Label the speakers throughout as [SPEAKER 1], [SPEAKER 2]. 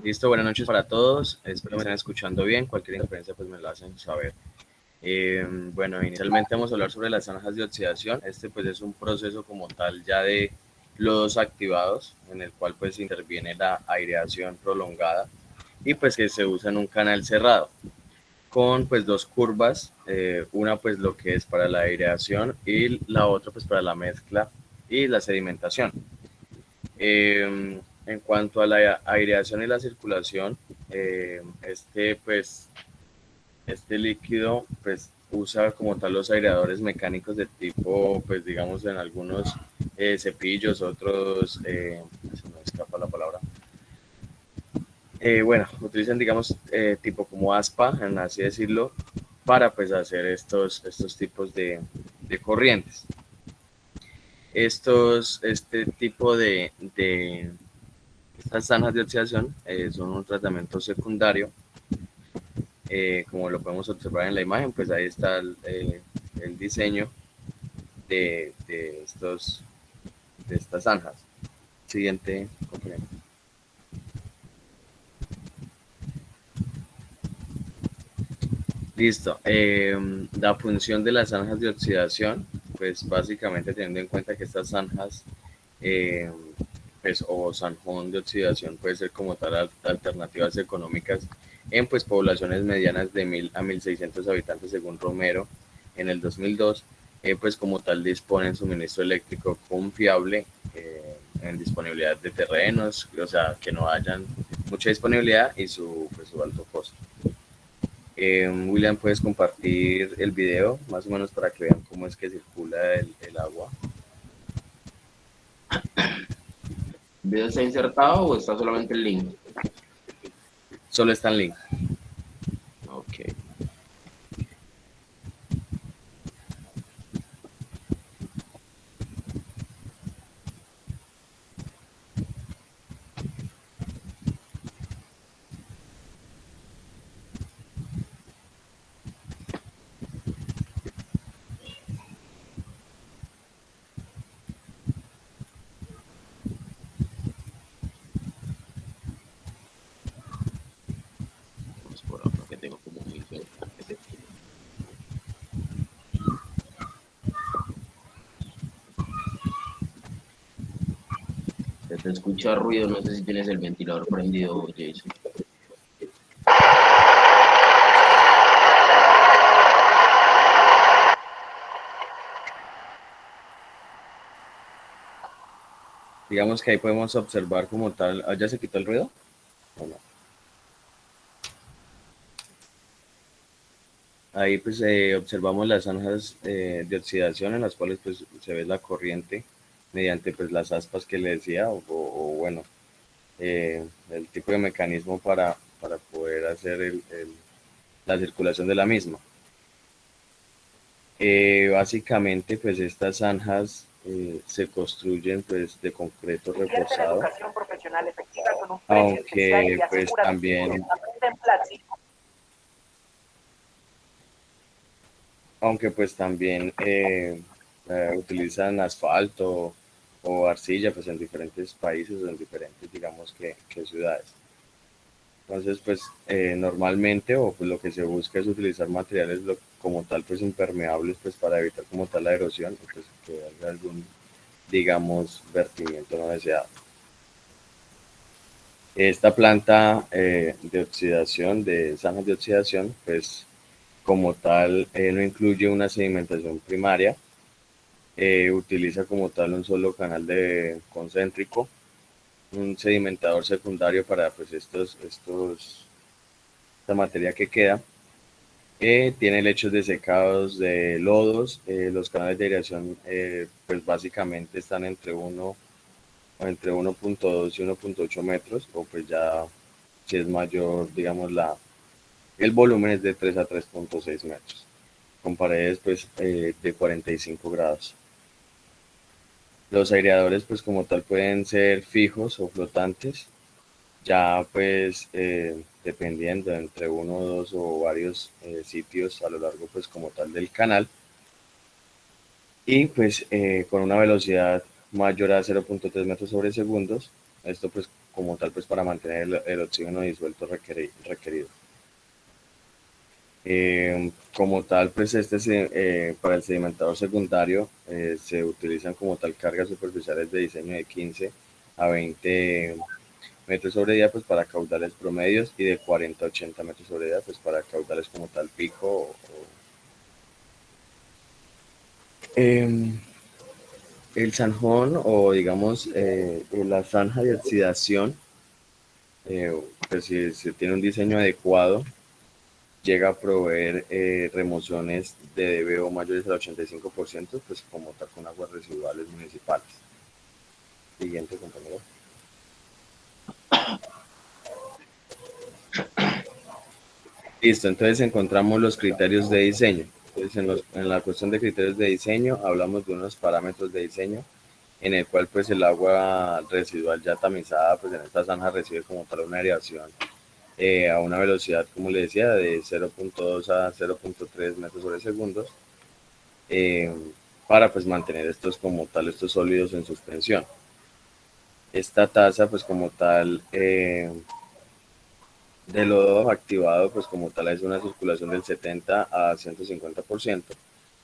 [SPEAKER 1] Listo, buenas noches para todos. Espero me estén escuchando bien. Cualquier interferencia pues me lo hacen saber. Bueno, inicialmente vamos a hablar sobre las zanjas de oxidación. Este pues es un proceso como tal ya de lodos activados en el cual pues interviene la aireación prolongada y pues que se usa en un canal cerrado con pues dos curvas, una pues lo que es para la aireación y la otra pues para la mezcla y la sedimentación. En cuanto a la aireación y la circulación, este líquido pues usa como tal los aireadores mecánicos de tipo, pues digamos en algunos cepillos, otros, se me escapa la palabra, bueno, utilizan digamos tipo como aspa, en así decirlo, para pues hacer estos tipos de corrientes. Este tipo de estas zanjas de oxidación son un tratamiento secundario, como lo podemos observar en la imagen, pues ahí está el diseño de estas zanjas. Siguiente componente. Listo. La función de las zanjas de oxidación, pues básicamente teniendo en cuenta que estas zanjas eh, pues, o zanjón de oxidación puede ser como tal alternativas económicas en pues poblaciones medianas de 1000 a 1600 habitantes según Romero en el 2002, pues como tal disponen suministro eléctrico confiable en disponibilidad de terrenos, o sea que no hayan mucha disponibilidad y pues, su alto costo. William, ¿puedes compartir el video más o menos para que vean cómo es que circula el agua?
[SPEAKER 2] ¿El video está insertado o está solamente el link?
[SPEAKER 1] Solo está en link.
[SPEAKER 2] Ok. Vamos por acá que tengo como 1020. Se te escucha ruido, no sé si tienes el ventilador prendido, Jason.
[SPEAKER 1] Digamos que ahí podemos observar como tal. ¿Ya se quitó el ruido? ¿O no? Ahí pues observamos las zanjas de oxidación en las cuales pues se ve la corriente mediante pues las aspas que le decía o bueno, el tipo de mecanismo para poder hacer la circulación de la misma. Básicamente pues estas zanjas se construyen pues de concreto reforzado, aunque pues también utilizan asfalto o arcilla pues en diferentes países o en diferentes digamos que ciudades. Entonces pues normalmente o pues lo que se busca es utilizar materiales como tal pues impermeables pues para evitar como tal la erosión y pues que haya algún digamos vertimiento no deseado. Esta planta de oxidación, de zanjas de oxidación, pues como tal no incluye una sedimentación primaria, utiliza como tal un solo canal de concéntrico, un sedimentador secundario para pues esta materia que queda. Tiene lechos de secados de lodos, los canales de aireación pues básicamente están entre 1.2 y 1.8 metros, o pues ya si es mayor, digamos, el volumen es de 3 a 3.6 metros, con paredes pues de 45 grados. Los aireadores pues como tal pueden ser fijos o flotantes, ya pues dependiendo entre uno, dos o varios sitios a lo largo pues como tal del canal, y pues con una velocidad mayor a 0.3 metros sobre segundos. Esto pues como tal pues para mantener el oxígeno disuelto requerido. Como tal, pues para el sedimentador secundario se utilizan como tal cargas superficiales de diseño de 15 a 20 metros sobre día pues para caudales promedios y de 40 a 80 metros sobre día pues para caudales como tal pico. Eh, el zanjón o digamos la zanja de oxidación, pues si se tiene un diseño adecuado, llega a proveer remociones de DBO mayores al 85%, pues como tal con aguas residuales municipales. Siguiente, compañero. Listo, entonces encontramos los criterios de diseño. Entonces en la cuestión de criterios de diseño hablamos de unos parámetros de diseño en el cual pues el agua residual ya tamizada pues en esta zanja recibe como tal una aireación a una velocidad, como le decía, de 0.2 a 0.3 metros sobre segundos, eh, para pues mantener estos como tal, estos sólidos en suspensión. Esta tasa pues como tal de lodo activado pues como tal es una circulación del 70 a 150%,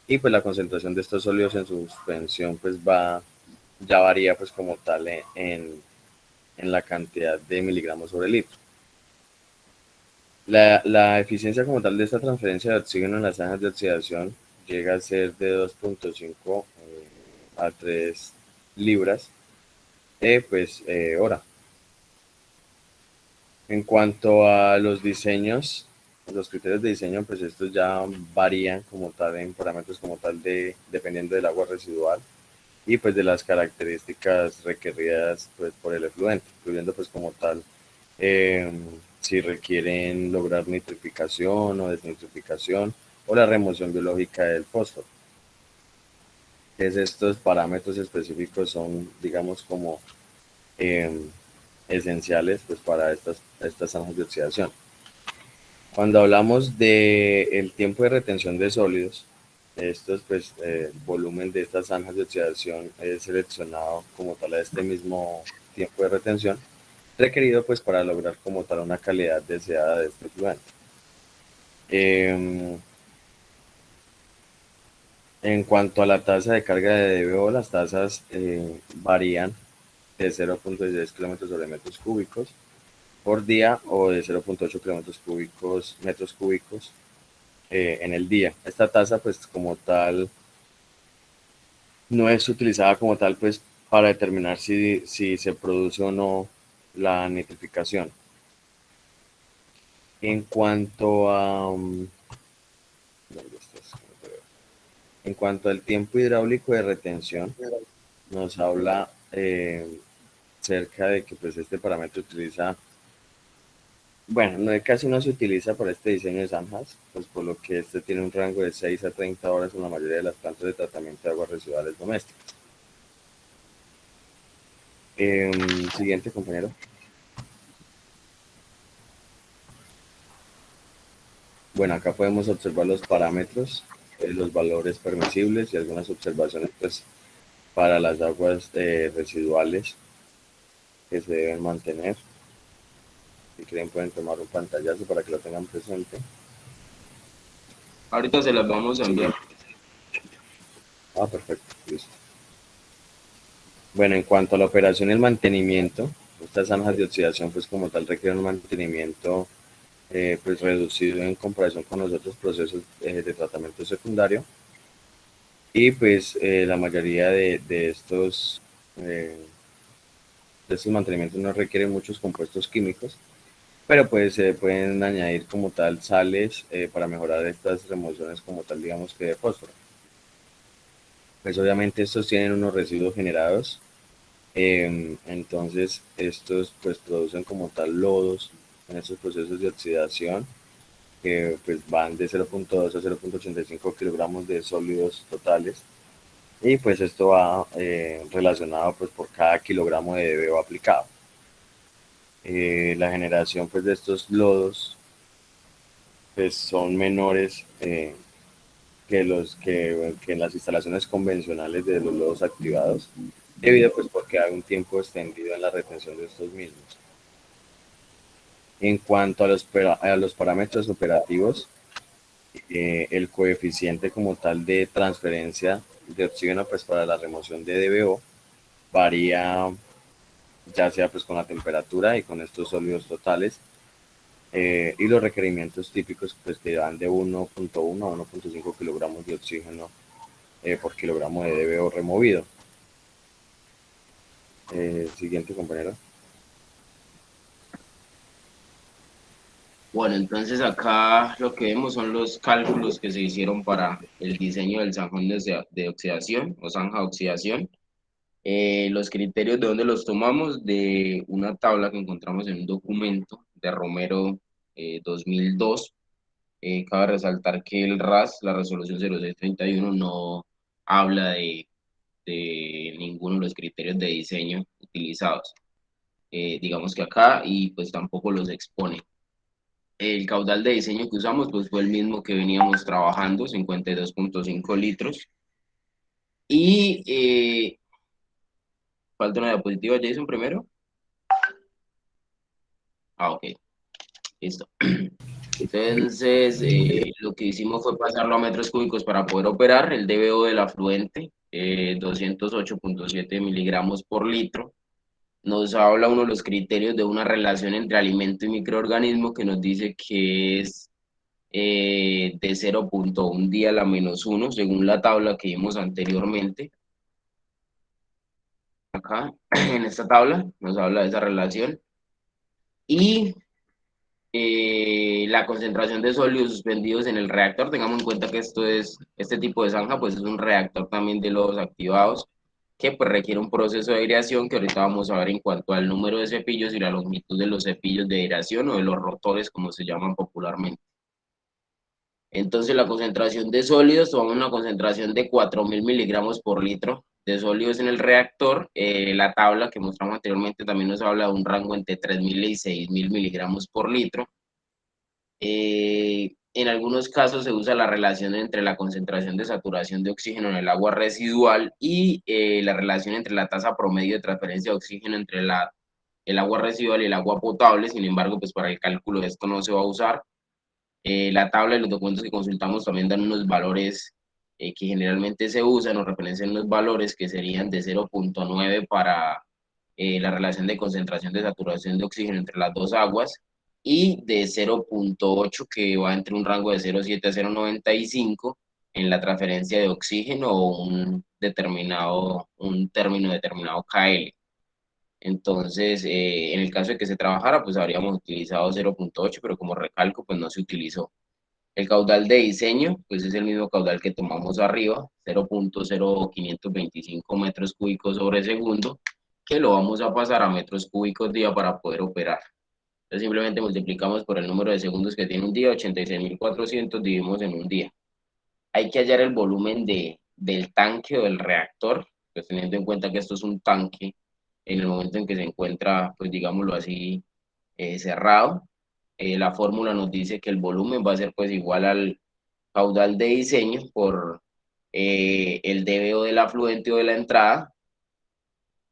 [SPEAKER 1] y pues la concentración de estos sólidos en suspensión pues ya varía pues como tal en la cantidad de miligramos sobre litro. La eficiencia como tal de esta transferencia de oxígeno en las zanjas de oxidación llega a ser de 2.5 a 3 libras hora. En cuanto a los diseños, los criterios de diseño, pues estos ya varían como tal en parámetros como tal dependiendo del agua residual y pues de las características requeridas pues por el efluente, incluyendo pues como tal eh, si requieren lograr nitrificación o desnitrificación o la remoción biológica del fósforo. Entonces estos parámetros específicos son digamos como eh, esenciales pues para estas zanjas de oxidación. Cuando hablamos del tiempo de retención de sólidos, estos pues el volumen de estas zanjas de oxidación es seleccionado como tal a este mismo tiempo de retención requerido pues para lograr como tal una calidad deseada de este fluente. Eh, en cuanto a la tasa de carga de DBO, las tasas varían de 0.16 kilómetros sobre metros cúbicos por día o de 0.8 metros cúbicos en el día. Esta tasa pues como tal no es utilizada como tal pues para determinar si se produce o no la nitrificación. En cuanto a en cuanto al tiempo hidráulico de retención, nos habla cerca de que pues este parámetro utiliza, bueno, casi no se utiliza para este diseño de zanjas, pues por lo que este tiene un rango de 6 a 30 horas en la mayoría de las plantas de tratamiento de aguas residuales domésticas. Siguiente, compañero. Bueno, acá podemos observar los parámetros, los valores permisibles y algunas observaciones pues, para las aguas residuales que se deben mantener. Si quieren pueden tomar un pantallazo para que lo tengan presente.
[SPEAKER 2] Ahorita se las vamos a enviar.
[SPEAKER 1] Siguiente. Perfecto, listo. Bueno, en cuanto a la operación y el mantenimiento, estas zanjas de oxidación pues como tal requieren un mantenimiento pues reducido en comparación con los otros procesos de tratamiento secundario, y pues la mayoría de estos mantenimientos no requieren muchos compuestos químicos, pero pues se pueden añadir como tal sales para mejorar estas remociones como tal digamos que de fósforo. Pues obviamente estos tienen unos residuos generados, entonces estos pues producen como tal lodos en estos procesos de oxidación que pues van de 0.2 a 0.85 kilogramos de sólidos totales, y pues esto va relacionado pues por cada kilogramo de DBO aplicado. La generación pues de estos lodos pues son menores que en las instalaciones convencionales de los lodos activados, debido pues porque hay un tiempo extendido en la retención de estos mismos. En cuanto a los parámetros operativos, el coeficiente como tal de transferencia de oxígeno pues para la remoción de DBO varía ya sea pues con la temperatura y con estos sólidos totales, y los requerimientos típicos pues que van de 1.1 a 1.5 kilogramos de oxígeno por kilogramo de DBO removido. Siguiente compañero.
[SPEAKER 2] Bueno, entonces acá lo que vemos son los cálculos que se hicieron para el diseño del zanjón de oxidación o zanja de oxidación. Los criterios de dónde los tomamos de una tabla que encontramos en un documento de Romero 2002. Cabe resaltar que el RAS, la resolución 0631, no habla de ninguno de los criterios de diseño utilizados. Digamos que acá, y pues tampoco los expone. El caudal de diseño que usamos pues fue el mismo que veníamos trabajando, 52.5 litros. Y falta una diapositiva, Jason, primero. Ah, ok, listo. Entonces, lo que hicimos fue pasarlo a metros cúbicos para poder operar el DBO del afluente, 208.7 miligramos por litro. Nos habla uno de los criterios de una relación entre alimento y microorganismo que nos dice que es de 0.1 día a la -1, según la tabla que vimos anteriormente. Acá, en esta tabla, nos habla de esa relación. Y la concentración de sólidos suspendidos en el reactor. Tengamos en cuenta que este tipo de zanja, pues es un reactor también de lodos activados, que pues requiere un proceso de aireación que ahorita vamos a ver en cuanto al número de cepillos y la longitud de los cepillos de aireación o de los rotores, como se llaman popularmente. Entonces la concentración de sólidos, tomamos una concentración de 4.000 miligramos por litro de sólidos en el reactor. La tabla que mostramos anteriormente también nos habla de un rango entre 3.000 y 6.000 miligramos por litro. En algunos casos se usa la relación entre la concentración de saturación de oxígeno en el agua residual y la relación entre la tasa promedio de transferencia de oxígeno entre el agua residual y el agua potable. Sin embargo, pues para el cálculo de esto no se va a usar. La tabla y los documentos que consultamos también dan unos valores que generalmente se usan o referencian los valores que serían de 0.9 para la relación de concentración de saturación de oxígeno entre las dos aguas y de 0.8 que va entre un rango de 0.7 a 0.95 en la transferencia de oxígeno o un término determinado KL. Entonces, en el caso de que se trabajara, pues habríamos utilizado 0.8, pero como recalco, pues no se utilizó. El caudal de diseño, pues es el mismo caudal que tomamos arriba, 0.0525 metros cúbicos sobre segundo, que lo vamos a pasar a metros cúbicos día para poder operar. Entonces simplemente multiplicamos por el número de segundos que tiene un día, 86.400, dividimos en un día. Hay que hallar el volumen del tanque o del reactor, pues teniendo en cuenta que esto es un tanque en el momento en que se encuentra, pues digámoslo así, cerrado. La fórmula nos dice que el volumen va a ser pues igual al caudal de diseño por el DBO del afluente o de la entrada,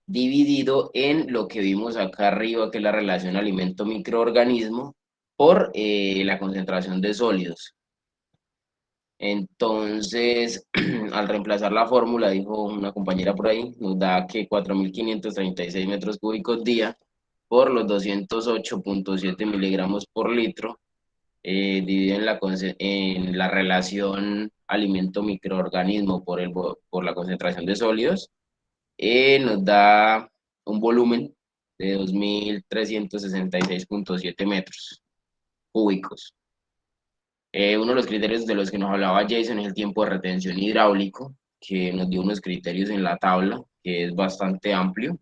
[SPEAKER 2] dividido en lo que vimos acá arriba, que es la relación alimento-microorganismo, por la concentración de sólidos. Entonces, al reemplazar la fórmula, dijo una compañera por ahí, nos da que 4.536 metros cúbicos día por los 208.7 miligramos por litro, dividido en la relación alimento-microorganismo por la concentración de sólidos, nos da un volumen de 2.366.7 metros cúbicos. Uno de los criterios de los que nos hablaba Jason es el tiempo de retención hidráulico, que nos dio unos criterios en la tabla, que es bastante amplio.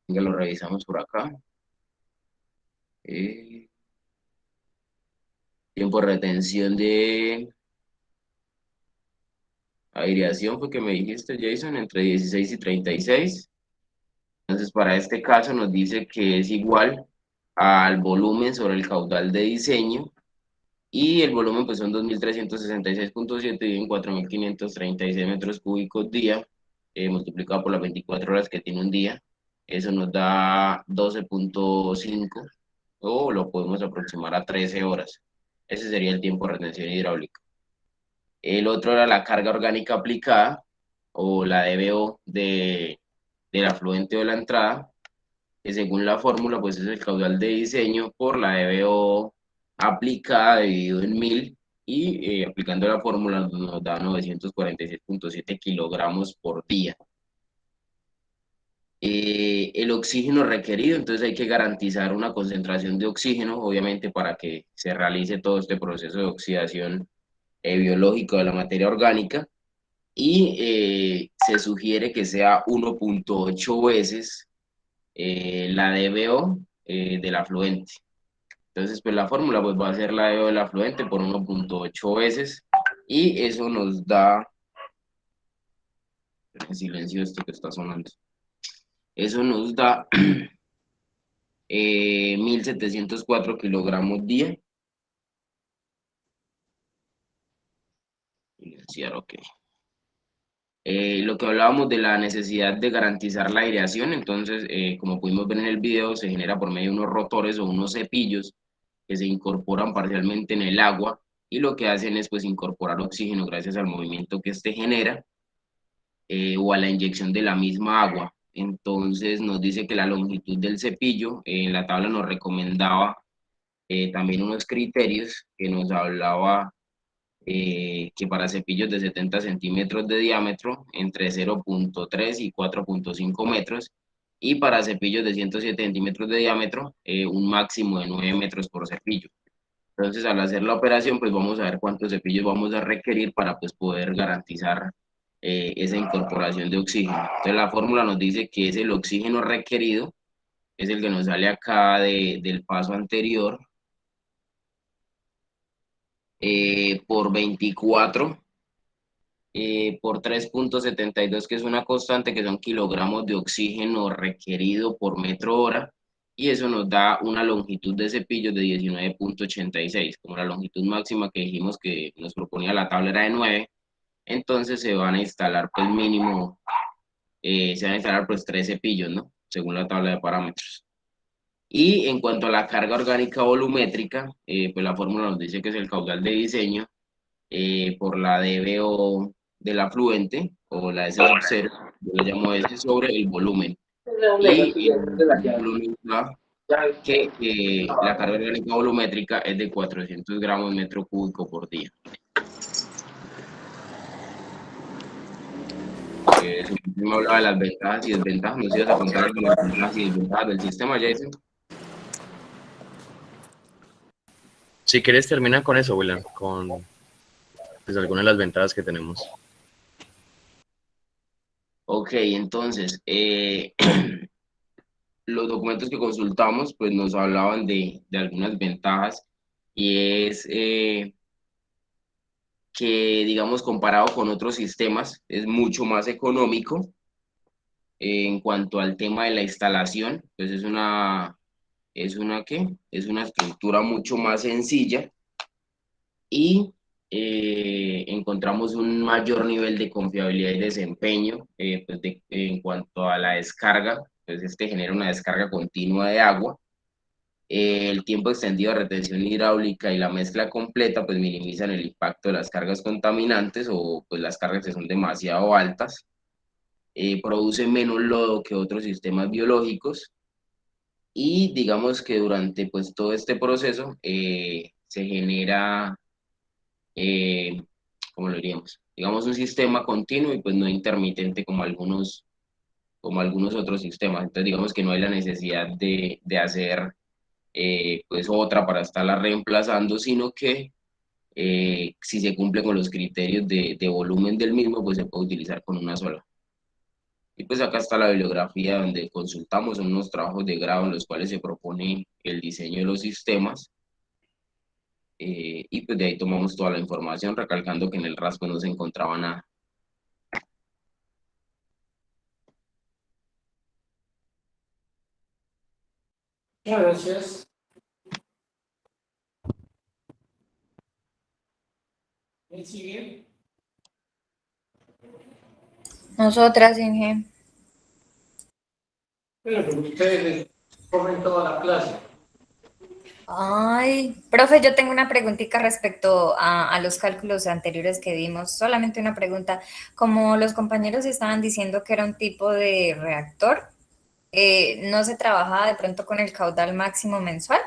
[SPEAKER 2] Ya lo revisamos por acá. Eh, Tiempo de retención de aireación fue que me dijiste, Jason, entre 16 y 36. Entonces, para este caso nos dice que es igual al volumen sobre el caudal de diseño, y el volumen pues son 2.366.7 y en 4.536 metros cúbicos día. multiplicado por las 24 horas que tiene un día. Eso nos da 12.5 o lo podemos aproximar a 13 horas. Ese sería el tiempo de retención hidráulica. El otro era la carga orgánica aplicada o la DBO del afluente o de la entrada, que según la fórmula pues es el caudal de diseño por la DBO aplicada dividido en 1000 y aplicando la fórmula nos da 946.7 kilogramos por día. El oxígeno requerido, entonces hay que garantizar una concentración de oxígeno, obviamente para que se realice todo este proceso de oxidación biológico de la materia orgánica y se sugiere que sea 1.8 veces la DBO del afluente. Entonces, pues la fórmula pues, va a ser la DBO del afluente por 1.8 veces y eso nos da, silencio esto que está sonando, eso nos da 1.704 kilogramos día. Silenciar, ok. Lo que hablábamos de la necesidad de garantizar la aireación, entonces, como pudimos ver en el video, se genera por medio de unos rotores o unos cepillos que se incorporan parcialmente en el agua y lo que hacen es pues incorporar oxígeno gracias al movimiento que éste genera o a la inyección de la misma agua. Entonces nos dice que la longitud del cepillo, en la tabla nos recomendaba también unos criterios que nos hablaba que para cepillos de 70 centímetros de diámetro, entre 0.3 y 4.5 metros, y para cepillos de 107 centímetros de diámetro, un máximo de 9 metros por cepillo. Entonces, al hacer la operación, pues vamos a ver cuántos cepillos vamos a requerir para pues, poder garantizar esa incorporación de oxígeno. Entonces, la fórmula nos dice que es el oxígeno requerido, es el que nos sale acá del paso anterior, por 24 por 3.72, que es una constante, que son kilogramos de oxígeno requerido por metro hora, y eso nos da una longitud de cepillo de 19.86. Como la longitud máxima que dijimos que nos proponía la tabla era de 9, entonces se van a instalar pues mínimo, se van a instalar pues 3 cepillos, ¿no? Según la tabla de parámetros. Y en cuanto a la carga orgánica volumétrica, pues la fórmula nos dice que es el caudal de diseño por la DBO del afluente o la S sub 0, yo le llamo S sobre el volumen. Y el volumen da que la carga orgánica volumétrica es de 400 gramos metro cúbico por día. Si me hablaba de las ventajas y desventajas, nos ibas a contar algunas ventajas y desventajas del sistema, Jason.
[SPEAKER 1] Si quieres, termina con eso, William, con pues, algunas de las ventajas que tenemos.
[SPEAKER 2] Ok, entonces, los documentos que consultamos pues nos hablaban de algunas ventajas y es que digamos comparado con otros sistemas es mucho más económico en cuanto al tema de la instalación, pues ¿qué? Es una estructura mucho más sencilla y encontramos un mayor nivel de confiabilidad y desempeño pues en cuanto a la descarga, pues este genera una descarga continua de agua. El tiempo extendido de retención hidráulica y la mezcla completa pues minimizan el impacto de las cargas contaminantes o pues las cargas que son demasiado altas. Produce menos lodo que otros sistemas biológicos y digamos que durante pues todo este proceso se genera, eh, ¿cómo lo diríamos? Digamos un sistema continuo y pues no intermitente como algunos otros sistemas. Entonces digamos que no hay la necesidad de hacer pues otra para estarla reemplazando, sino que si se cumple con los criterios de volumen del mismo, pues se puede utilizar con una sola. Y pues acá está la bibliografía donde consultamos unos trabajos de grado en los cuales se propone el diseño de los sistemas y pues de ahí tomamos toda la información, recalcando que en el RAS pues no se encontraba nada.
[SPEAKER 3] Gracias. ¿Me sigue?
[SPEAKER 4] Nosotras, Inge.
[SPEAKER 3] Pero porque ustedes comen toda la clase.
[SPEAKER 4] Ay, profe, yo tengo una preguntita respecto a los cálculos anteriores que vimos. Solamente una pregunta. Como los compañeros estaban diciendo que era un tipo de reactor, ¿no se trabajaba de pronto con el caudal máximo mensual?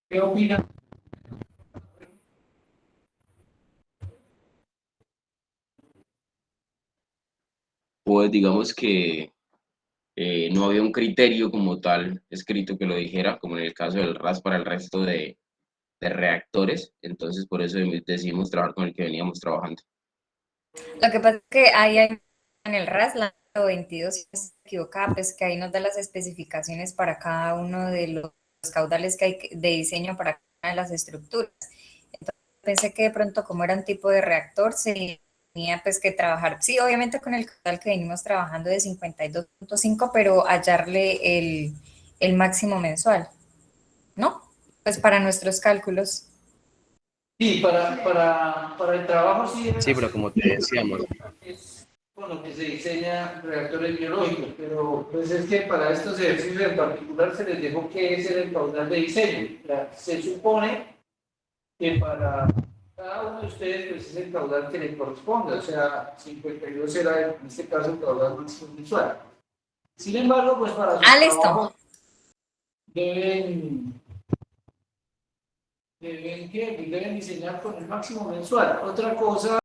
[SPEAKER 3] ¿Qué opinan?
[SPEAKER 2] Pues digamos que no había un criterio como tal escrito que lo dijera, como en el caso del RAS para el resto de reactores, entonces por eso decidimos trabajar con el que veníamos trabajando.
[SPEAKER 4] Lo que pasa es que ahí hay en el RAS, la 22, si no estoy equivocada, pues que ahí nos da las especificaciones para cada uno de los caudales que hay de diseño para cada una de las estructuras. Entonces pensé que de pronto como era un tipo de reactor, se tenía pues que trabajar, sí, obviamente con el caudal que venimos trabajando de 52.5, pero hallarle el máximo mensual, ¿no? Pues para nuestros cálculos.
[SPEAKER 3] Sí, para el trabajo sí deben
[SPEAKER 1] Sí, pero
[SPEAKER 3] hacer
[SPEAKER 1] como te decíamos,
[SPEAKER 3] es con lo que se diseña reactores biológicos, pero pues es que para estos ejercicios en particular se les dejó que ese era el caudal de diseño. O sea, se supone que para cada uno de ustedes pues es el caudal que le corresponde, o sea, 52 era en este caso el caudal máximo mensual. Sin embargo, pues para sus
[SPEAKER 4] Ah, listo.
[SPEAKER 3] trabajos deben deben diseñar con el máximo mensual. Otra cosa